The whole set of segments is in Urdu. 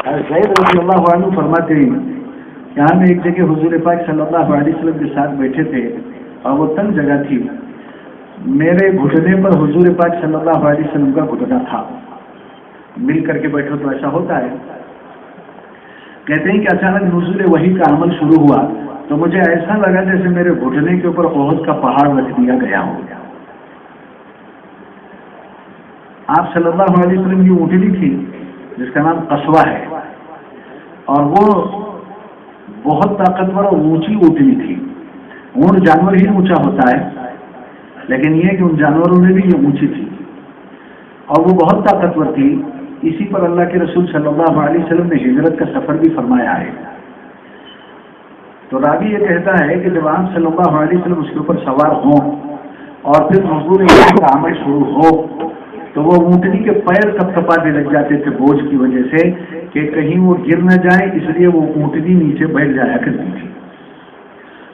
زید رضی اللہ عنہ فرماتے ہیں کہ ہم ایک جگہ حضور پاک صلی اللہ علیہ وسلم کے ساتھ بیٹھے تھے اور وہ تنگ جگہ تھی. میرے گھٹنے پر حضور پاک صلی اللہ علیہ وسلم کا گھٹنا تھا. مل کر کے بیٹھو تو ایسا ہوتا ہے. کہتے ہیں کہ اچانک نزول وحی کا عمل شروع ہوا تو مجھے ایسا لگا جیسے میرے گھٹنے کے اوپر احد کا پہاڑ رکھ دیا گیا ہو. آپ صلی اللہ علیہ وسلم کی اونٹنی تھی جس کا نام قصوہ ہے, اور وہ بہت طاقتور اور اونچی اونٹنی تھی. اونٹ جانور ہی اونچا ہوتا ہے, لیکن یہ کہ ان جانوروں میں بھی یہ اونچی تھی اور وہ بہت طاقتور تھی. اسی پر اللہ کے رسول صلی اللہ علیہ وسلم نے ہجرت کا سفر بھی فرمایا ہے. تو راوی یہ کہتا ہے کہ جب آپ صلی اللہ علیہ وسلم اس کے اوپر سوار ہوں اور پھر نزول کا عمل شروع ہو تو وہ اونٹنی کے پیر کپ کپانے لگ جاتے تھے بوجھ کی وجہ سے کہ کہیں وہ گر نہ جائے, اس لیے وہ اونٹنی نیچے بیٹھ جایا کرتی تھی.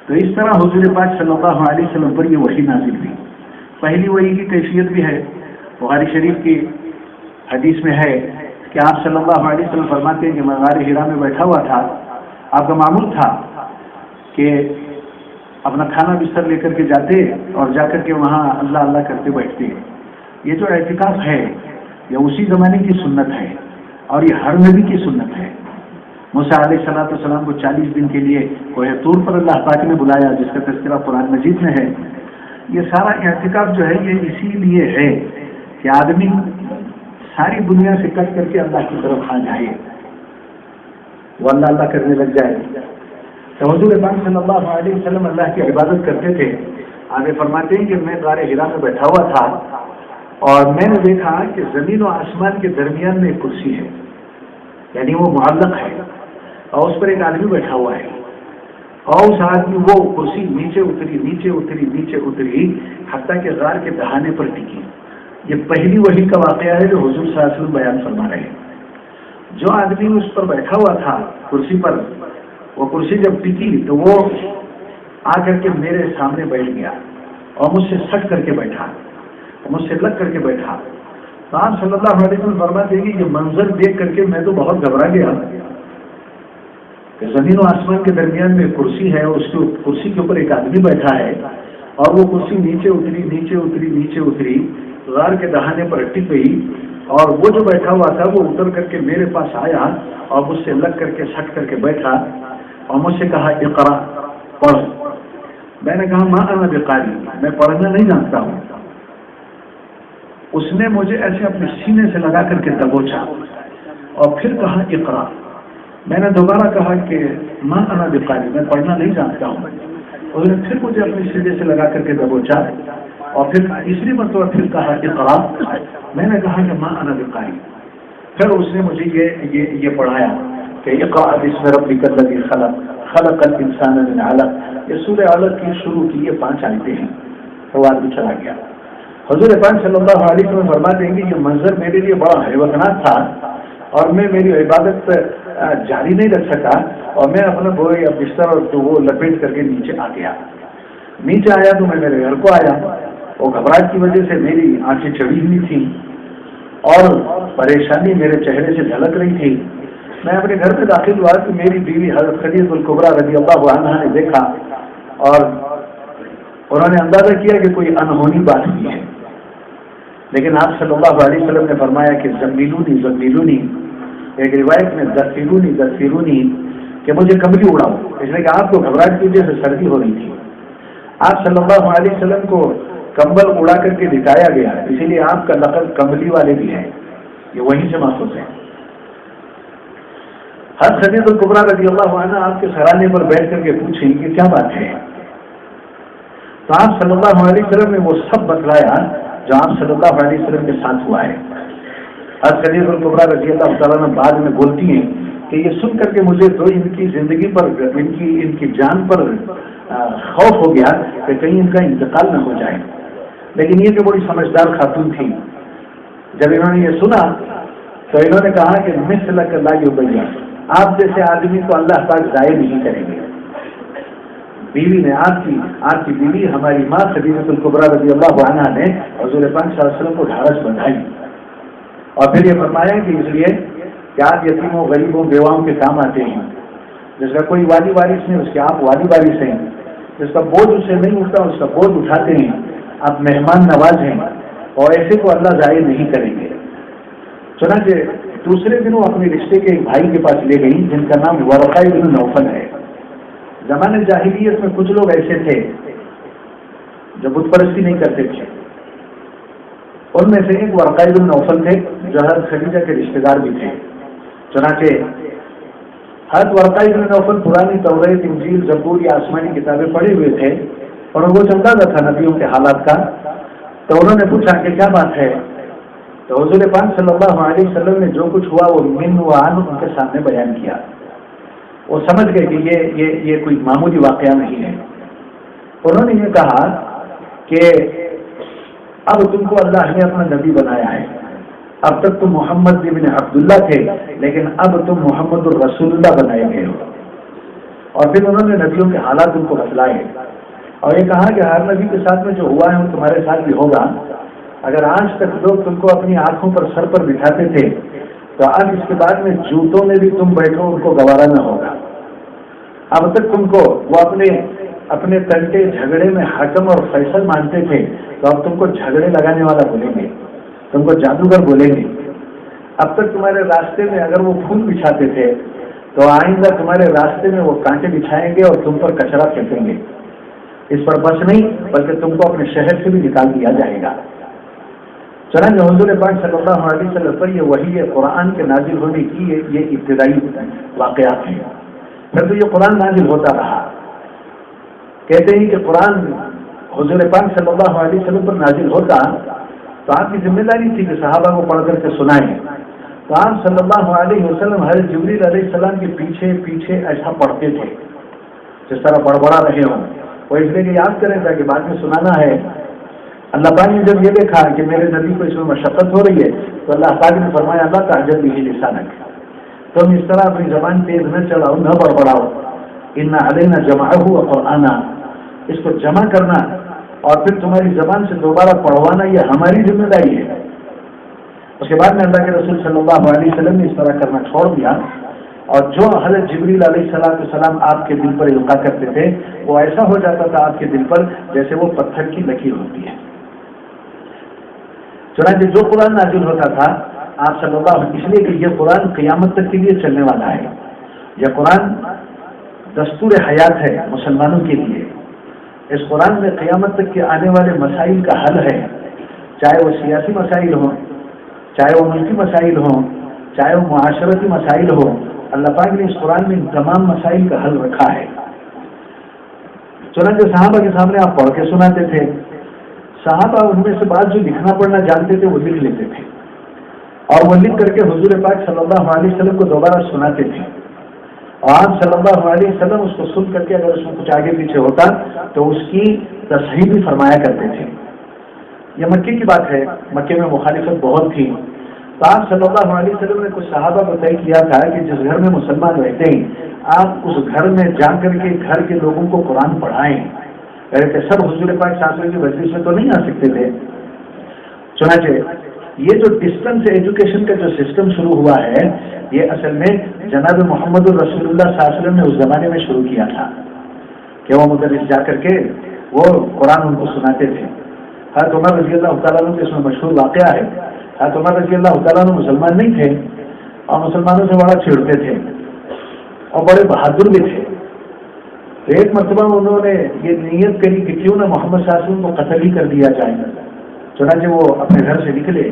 تو اس طرح حضور پاک صلی اللہ علیہ وسلم پر یہ وحی نازل ہوئی. پہلی وحی کی کیفیت بھی ہے. بخاری شریف کی حدیث میں ہے کہ آپ صلی اللہ علیہ وسلم فرماتے ہیں کہ میں غار حرا میں بیٹھا ہوا تھا. آپ کا معمول تھا کہ اپنا کھانا بستر لے کر کے جاتے اور جا کر کے وہاں اللہ اللہ کرتے بیٹھتے. یہ جو اعتکاف ہے یہ اسی زمانے کی سنت ہے اور یہ ہر نبی کی سنت ہے. موسیٰ علیہ السلام کو 40 دن کے لیے کوہ طور پر اللہ پاک نے بلایا, جس کا تذکرہ قرآن مجید میں ہے. یہ سارا اعتکاف جو ہے یہ اسی لیے ہے کہ آدمی ساری دنیا سے کٹ کر کے اللہ کی طرف آ جائے, وہ اللہ اللہ کرنے لگ جائے. تو حضور پاک صلی اللہ علیہ وسلم اللہ کی عبادت کرتے تھے. آگے فرماتے ہیں کہ میں غار حرا میں بیٹھا ہوا تھا اور میں نے دیکھا کہ زمین و آسمان کے درمیان میں ایک کرسی ہے, یعنی وہ معلق ہے اور اس پر ایک آدمی بیٹھا ہوا ہے. اور اس آدمی وہ کرسی نیچے اتری نیچے اتری نیچے اتری حتیٰ کہ غار کے دہانے پر ٹکی. یہ پہلی وحی کا واقعہ ہے جو حضور صلی اللہ علیہ وسلم بیان فرما رہے ہیں. جو آدمی اس پر بیٹھا ہوا تھا کرسی پر, وہ کرسی جب ٹکی تو وہ آ کر کے میرے سامنے بیٹھ گیا اور مجھ سے سٹ کر کے بیٹھا, مجھ سے لگ کر کے بیٹھا. تو آپ صلی اللہ علیہ وسلم فرماتے ہیں کہ یہ منظر دیکھ کر کے میں تو بہت گھبرا گیا کہ زمین و آسمان کے درمیان میں کرسی ہے اور اس کی کرسی کے اوپر ایک آدمی بیٹھا ہے اور وہ کرسی نیچے اتری نیچے اتری نیچے اتری غار کے دہانے پر ٹک گئی اور وہ جو بیٹھا ہوا تھا وہ اتر کر کے میرے پاس آیا اور مجھ سے لگ کر کے سٹ کر کے بیٹھا اور مجھ سے کہا اقرا, پڑھ. میں نے کہا ما انا بقاری, میں پڑھنا نہیں جانتا ہوں. اس نے مجھے ایسے اپنے سینے سے لگا کر کے دبوچا اور پھر کہا اقرا. میں نے دوبارہ کہا کہ ما انا بقاری, میں پڑھنا نہیں جانتا ہوں. اس نے پھر مجھے اپنے سینے سے لگا کر کے دبوچا اور پھر تیسری مرتبہ پھر کہا اقرا. میں نے کہا کہ ما انا بقاری. پھر اس نے مجھے یہ پڑھایا کہ اقرا باسم ربک الذی خلق خلق الانسان من علق. یہ سورہ علق کی شروع کی یہ 5 آیتیں ہیں. وہ آدمی چلا گیا. حضور پاک صلی اللہ علیہ وسلم فرماتے ہیں کہ یہ منظر میرے لیے بڑا حیرتناک تھا اور میں میری عبادت جاری نہیں رکھ سکا اور میں اپنا بوئے بستر اور تو وہ لپیٹ کر کے نیچے آ گیا. نیچے آیا تو میں میرے گھر کو آیا. وہ گھبراہٹ کی وجہ سے میری آنکھیں چڑھی ہوئی تھیں اور پریشانی میرے چہرے سے جھلک رہی تھی. میں اپنے گھر میں داخل ہوا تو میری بیوی حضرت خدیجہ الکبریٰ رضی اللہ عنہا نے دیکھا اور انہوں نے اندازہ کیا کہ کوئی انہونی بات ہوئی ہے. لیکن آپ صلی اللہ علیہ وسلم نے فرمایا کہ زمیلونی زمیلونی, ایک روایت میں دثرونی دثرونی, کہ مجھے کمبلی اڑاؤ, اس لیے کہ آپ کو گھبراہٹ کی وجہ سے سردی ہو رہی تھی. آپ صلی اللہ علیہ وسلم کو کمبل اڑا کر کے دکھایا گیا, اسی لیے آپ کا لقب کمبلی والے بھی ہے. یہ وہیں سے محسوس ہے. حضرت خدیجہ الکبریٰ رضی اللہ عنہ آپ کے سرانے پر بیٹھ کر کے پوچھیں کہ کیا بات ہے. تو آپ صلی اللہ علیہ وسلم نے وہ سب بتلایا جو آپ صلی اللہ علیہ وسلم کے ساتھ ہوا ہے. حضرت خدیجہ الکبریٰ رضی اللہ تعالیٰ عنہ بعد میں بولتی ہیں کہ یہ سن کر کے مجھے تو ان کی زندگی پر ان کی جان پر خوف ہو گیا کہ کہیں ان کا انتقال نہ ہو جائے. لیکن یہ جو بڑی سمجھدار خاتون تھی, جب انہوں نے یہ سنا تو انہوں نے کہا کہ مثلک لا یضیع, آپ جیسے آدمی کو اللہ پاک ضائع نہیں کریں گے. بیوی نے آپ کی بیوی ہماری ماں خدیجہ الکبریٰ رضی اللہ عنہا نے حضور پاک صلی اللہ علیہ وسلم کو ڈھارس بندھائی اور پھر یہ فرمایا کہ اس لیے کہ آپ یتیموں غریبوں بیواؤں کے کام آتے ہیں، جس کا کوئی والی وارث نہیں اس کے آپ والی وارث ہیں، جس کا بوجھ اسے نہیں اٹھتا اس کا بوجھ اٹھاتے ہیں، آپ مہمان نواز ہیں، اور ایسے کو اللہ ضائع نہیں کریں گے۔ چنانچہ دوسرے دن وہ اپنے رشتے کے ایک بھائی کے پاس لے گئی جن کا نام ورقہ بن نوفل ہے۔ زمانے جاہلیت میں کچھ لوگ ایسے تھے جو بت پرستی نہیں کرتے تھے، ان میں سے ایک ورقہ بن نوفل تھے جو حضرت خدیجہ کے رشتے دار بھی تھے۔ چنانچہ حضرت ورقہ بن نوفل پرانی توریت، انجیل، زبور یا آسمانی کتابیں پڑھے ہوئے تھے اور ان کو اندازہ تھا نبیوں کے حالات کا، تو انہوں نے پوچھا کہ کیا بات ہے؟ تو حضور پاک صلی اللہ علیہ وسلم نے جو کچھ ہوا وہ من و عن ان کے سامنے بیان کیا۔ وہ سمجھ گئے کہ یہ کوئی معمولی واقعہ نہیں ہے۔ انہوں نے یہ کہا کہ اب تم کو اللہ نے اپنا نبی بنایا ہے، اب تک تم محمد بن عبداللہ تھے لیکن اب تم محمد الرسول اللہ بنائے گئے ہو۔ اور پھر انہوں نے نبیوں کے حالات ان کو بتلائے اور یہ کہا کہ ہر نبی کے ساتھ میں جو ہوا ہے وہ تمہارے ساتھ بھی ہوگا۔ اگر آج تک لوگ تم کو اپنی آنکھوں پر سر پر بٹھاتے تھے تو اب اس کے بعد میں جوتوں میں بھی تم بیٹھو ان کو گوارا نہ ہوگا۔ اب تک تم کو وہ اپنے تنٹے جھگڑے میں حکم اور فیصل مانتے تھے تو اب تم کو جھگڑے لگانے والا بولیں گے، تم کو جادوگر بولیں گے۔ اب تک تمہارے راستے میں اگر وہ پھول بچھاتے تھے تو آئندہ تمہارے راستے میں وہ کانٹے بچھائیں گے اور تم پر کچرا پھینکیں گے۔ اس پر بس نہیں بلکہ تم کو اپنے شہر سے بھی نکال دیا جائے گا۔ چنانچہ حضور پاک صلی اللہ علیہ وسلم پر یہ وحی قرآن کے نازل ہونے کی یہ ابتدائی واقعات ہیں۔ پھر تو یہ قرآن نازل ہوتا رہا۔ کہتے ہیں کہ قرآن حضور پاک صلی اللہ علیہ وسلم پر نازل ہوتا تو آپ کی ذمہ داری تھی کہ صحابہ کو پڑھ کر کے سنائیں۔ تو آپ صلی اللہ علیہ وسلم حضرت جبریل علیہ السلام کے پیچھے پیچھے ایسا پڑھتے تھے جس طرح بڑبڑا رہے ہوں، وہ اس لیے کہ یاد کریں تاکہ بعد میں سنانا ہے۔ اللہ پاک نے جب یہ دیکھا کہ میرے نبی کو اس میں مشقت ہو رہی ہے تو اللہ پاک نے فرمایا اللہ تعجب به لسانک، تم اس طرح اپنی زبان تیز نہ چلاؤ، نہ بڑبڑاؤ، ان علینا جمعہ و قرآن، اس کو جمع کرنا اور پھر تمہاری زبان سے دوبارہ پڑھوانا یہ ہماری ذمہ داری ہے۔ اس کے بعد میں اللہ کے رسول صلی اللہ علیہ وسلم نے اس طرح کرنا چھوڑ دیا اور جو حضرت جبریل علیہ السلام آپ کے دل پر القا کرتے تھے وہ ایسا ہو جاتا تھا آپ کے دل پر جیسے وہ پتھر کی لکیر ہوتی ہے۔ چنانچہ جو قرآن نازل ہوتا تھا آپ صلی اللہ علیہ وسلم، اس لیے کہ یہ قرآن قیامت تک کے لیے چلنے والا ہے، یہ قرآن دستور حیات ہے مسلمانوں کے لیے۔ اس قرآن میں قیامت تک کے آنے والے مسائل کا حل ہے، چاہے وہ سیاسی مسائل ہوں، چاہے وہ ملکی مسائل ہوں، چاہے وہ معاشرتی مسائل ہو، اللہ پاک نے اس قرآن میں ان تمام مسائل کا حل رکھا ہے۔ چنانچہ صحابہ کے سامنے آپ پڑھ کے سناتے تھے، صحابہ ان میں سے بعض جو لکھنا پڑھنا جانتے تھے وہ لکھ لیتے تھے اور وہ لکھ کر کے حضور پاک صلی اللہ علیہ وسلم کو دوبارہ سناتے تھے، اور آپ صلی اللہ علیہ وسلم اس کو سن کر کے اگر اس میں کچھ آگے پیچھے ہوتا تو اس کی تصحیح بھی فرمایا کرتے تھے۔ یہ مکے کی بات ہے، مکے میں مخالفت بہت تھی، تو آپ صلی اللہ علیہ وسلم نے کچھ صحابہ کو طے کیا تھا کہ جس گھر میں مسلمان رہتے ہیں آپ اس گھر میں جا کر کے گھر کے لوگوں کو قرآن پڑھائیں، کہ سب حضور پاک صلی اللہ علیہ وسلم کی مجلس میں تو نہیں آ سکتے تھے۔ چنانچہ یہ جو ڈسٹنس ایجوکیشن کا جو سسٹم شروع ہوا ہے یہ اصل میں جناب محمد الرسول اللہ صلی اللہ علیہ وسلم نے اس زمانے میں شروع کیا تھا کہ وہ مدرس جا کر کے وہ قرآن ان کو سناتے تھے۔ حضرت عمر رضی اللہ تعالیٰ عنہ کے اس میں مشہور واقعہ ہے، حضرت عمر رضی اللہ تعالیٰ عنہ مسلمان نہیں تھے اور مسلمانوں سے بڑا چھیڑتے تھے اور بڑے بہادر بھی تھے۔ ایک مرتبہ انہوں نے یہ نیت کری کہ کیوں نہ محمد صلی اللہ علیہ وسلم کو قتل ہی کر دیا جائے، چنانچہ وہ اپنے گھر سے نکلے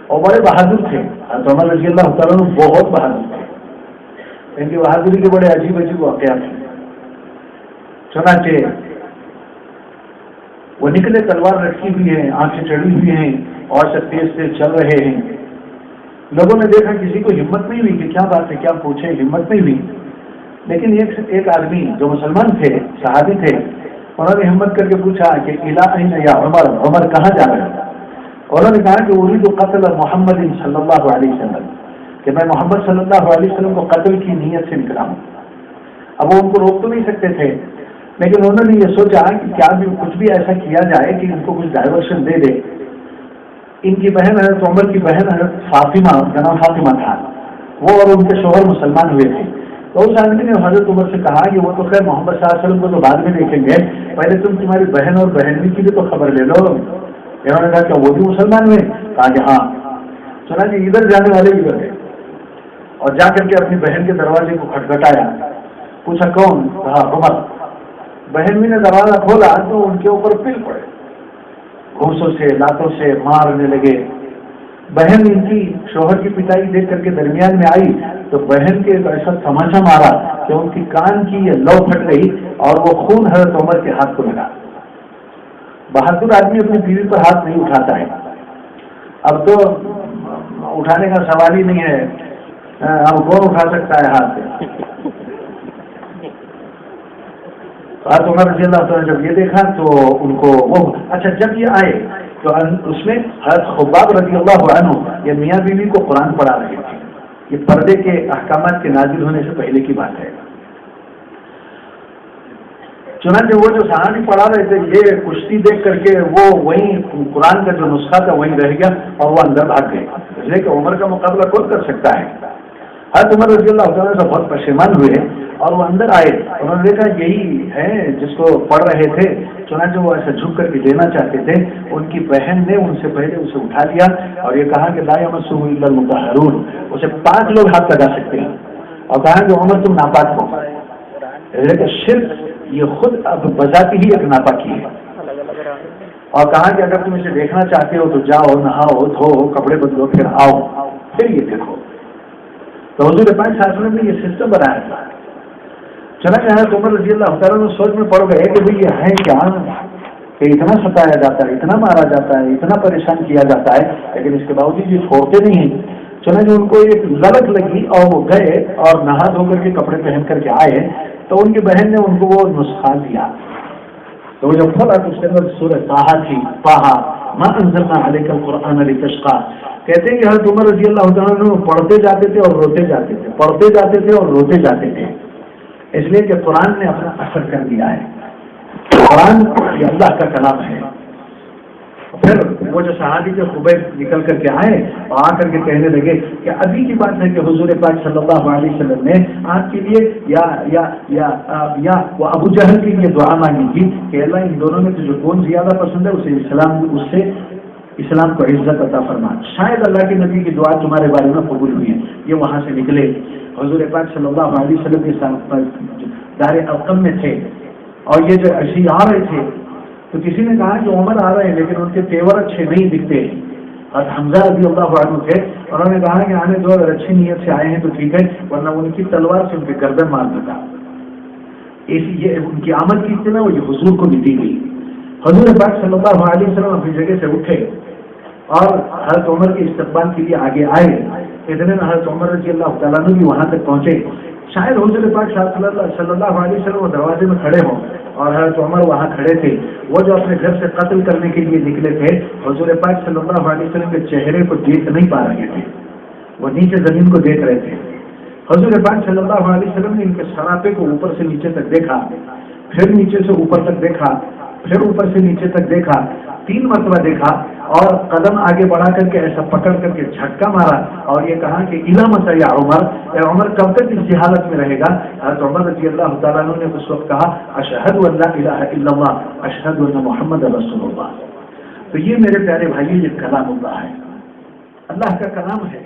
اور بڑے بہادر تھے۔ حضرت عمر رضی اللہ تعالیٰ عنہ بہت بہادر تھے، ان کی بہادری کے بڑے عجیب عجیب واقعات ہیں۔ چنانچہ وہ نکلے، تلوار رکھی ہوئی ہے، آنکھیں چڑھی ہوئی ہیں اور سب تیز تیز چل رہے ہیں۔ لوگوں نے دیکھا، کسی کو ہمت نہیں ہوئی کہ کیا بات ہے، کیا پوچھے، ہمت نہیں ہوئی، لیکن ایک آدمی جو مسلمان تھے، صحابی تھے، انہوں نے ہمت کر کے پوچھا کہ الی این یا عمر، عمر کہاں جا رہے ہیں؟ انہوں نے کہا کہ اريد قتل محمد صلی اللہ علیہ وسلم، کہ میں محمد صلی اللہ علیہ وسلم کو قتل کی نیت سے نکلا ہوں۔ اب وہ ان کو روک تو نہیں سکتے تھے، لیکن انہوں نے یہ سوچا کہ کیا بھی کچھ بھی ایسا کیا جائے کہ ان کو کچھ ڈائیورشن دے ان کی بہن حضرت عمر کی بہن حضرت فاطمہ، ان کا نام فاطمہ تھا، وہ اور ان کے شوہر مسلمان ہوئے تھے. تو اس آدمی نے حضرت عمر سے کہا کہ وہ تو خیر محمد صلی اللہ علیہ وسلم کو تو بعد میں دیکھیں گے، پہلے تم تمہاری بہن اور بہنوئی کی بھی تو خبر لے لو. انہوں نے کہا کہ وہ بھی مسلمان ہوئے؟ کہا کہ ہاں. سنا کہ ادھر جانے والے بھی گئے اور جا کر کے اپنی بہن کے دروازے کو کھٹکھٹایا. پوچھا کون؟ کہا عمر. بہنوئی نے دروازہ کھولا تو ان کے اوپر پل پڑے، گھوسوں سے لاتوں سے مارنے لگے. بہن ان کی شوہر کی پٹائی دیکھ کر کے درمیان میں آئی تو بہن کے ایسا تماچا مارا کہ ان کی کان کی یہ لو پھٹ گئی اور وہ خون حضرت عمر کے ہاتھ کو لگا. بہادر آدمی اپنی بیوی پر ہاتھ نہیں اٹھاتا ہے. اب تو اٹھانے کا سوال ہی نہیں ہے، اب کون اٹھا سکتا ہے ہاتھ؟ حضرت عمر رضی اللہ عنہ جب یہ دیکھا تو ان کو وہ اچھا جب یہ آئے تو اس میں حضرت خباب رضی اللہ عنہ یہ میاں بیوی کو قرآن پڑھا رہے تھے. یہ پردے کے احکامات کے نازل ہونے سے پہلے کی بات ہے. چنانچہ وہ جو صحابی پڑھا رہے تھے یہ کشتی دیکھ کر کے وہ وہیں قرآن کا جو نسخہ تھا وہیں رہ گیا اور وہ اندر بھاگ گئے، اس لیے کہ عمر کا مقابلہ کون کر سکتا ہے. حضرت عمر رضی اللہ عنہ سے بہت پشیمان ہوئے اور وہ اندر آئے. انہوں نے دیکھا یہی ہے جس کو پڑھ رہے تھے. چنانچہ وہ ایسا جھک کر کے دینا چاہتے تھے. ان کی بہن نے ان سے پہلے اسے اٹھا لیا اور یہ کہا کہ لا یمسہ الا المطہرون، اسے 5 لوگ ہاتھ لگا سکتے ہیں، اور کہا کہ عمر تم ناپاک ہو. لیکن شرک یہ خود اب بذات ہی ایک ناپاکی ہے. اور کہا کہ اگر تم اسے دیکھنا چاہتے ہو تو جاؤ، نہاؤ، دھو، کپڑے بدلو، پھر آؤ، پھر یہ دیکھو. تو حضور پاک صلی اللہ علیہ وسلم نے یہ سسٹم بنایا تھا. چلا کہ حضرت عمر رضی اللہ تعالیٰ نے سوچ میں پڑ گئے کہ بھئی یہ ہے کیا کہ اتنا ستایا جاتا ہے، اتنا مارا جاتا ہے، اتنا پریشان کیا جاتا ہے، لیکن اس کے باوجود یہ چھوڑتے نہیں ہیں. چنانچہ ان کو ایک للک لگی اور وہ گئے اور نہا دھو کر کے کپڑے پہن کر کے آئے تو ان کی بہن نے ان کو وہ نسخہ دیا. تو وہ جب کھولا تو اس کے اندر سورہ طٰہٰ تھی، طٰہٰ ما انزلنا علیک القرآن لتشقیٰ. کہتے ہیں کہ حضرت عمر رضی اللہ تعالیٰ پڑھتے جاتے تھے اور روتے جاتے تھے، پڑھتے جاتے تھے اور روتے جاتے تھے، اس لیے کہ قرآن نے اپنا اثر کر دیا ہے. قرآن یہ اللہ کا کلام ہے. پھر وہ جو صحابی کے خبیب نکل کر کے آئے اور آ کر کے کہنے لگے کہ ابھی کی بات ہے کہ حضور پاک صلی اللہ علیہ وسلم نے آپ کے لیے یا وہ ابو جہل کے لیے دعا مانگی تھی کہ اللہ ان دونوں میں تجھے کون زیادہ پسند ہے اسے اسلام کو عزت عطا فرما. شاید اللہ کے نبی کی دعا تمہارے بارے میں قبول ہوئی ہے. یہ وہاں سے نکلے، حضور پاک صلی اللہ علیہ وسلم کے ساتھ دار ارقم میں تھے اور یہ جو ایسے آ رہے تھے تو کسی نے کہا کہ عمر آ رہے ہیں لیکن ان کے تیور اچھے نہیں دکھتے. اور حمزہ رضی اللہ عنہ تھے، انہوں نے کہا کہ آنے دو، اگر اچھی نیت سے آئے ہیں تو ٹھیک ہے، ورنہ ان کی تلوار سے ان کے گردن مار دیتا. یہ ان کی آمد کی تھی نا وہ یہ حضور کو بھی دی گئی. حضور پاک صلی اللہ علیہ وسلم اپنی جگہ سے اٹھے اور حضرت عمر کے استقبال کے لیے آگے آئے. اتنے میں حضرت عمر رضی اللہ تعالیٰ بھی وہاں تک پہنچے. شاید حضور پاک صلی اللہ علیہ وسلم وہ دروازے میں کھڑے ہوں اور حضرت عمر وہاں کھڑے تھے. وہ جو اپنے گھر سے قتل کرنے کے لیے نکلے تھے حضور پاک صلی اللہ علیہ وسلم کے چہرے کو دیکھ نہیں پا رہے تھے، وہ نیچے زمین کو دیکھ رہے تھے. حضور پاک صلی اللہ علیہ وسلم نے ان کے سراپے کو اوپر سے نیچے تک دیکھا، پھر نیچے سے اوپر تک دیکھا، پھر اوپر سے نیچے تک دیکھا، 3 مرتبہ دیکھا اور قدم آگے بڑھا کر کے ایسا پکڑ کر کے جھٹکا مارا اور یہ کہا کہ اِلَى مَتَى يَا عُمَرُ، اے عمر کب تک اس حالت میں رہے گا؟ حضرت عمر رضی اللہ تعالیٰ عنہ نے اس وقت کہا اشہد ان لا الہ الا اللہ اشہد ان محمد رسول اللہ. تو یہ میرے پیارے بھائی یہ کلام اللہ ہے، اللہ کا کلام ہے.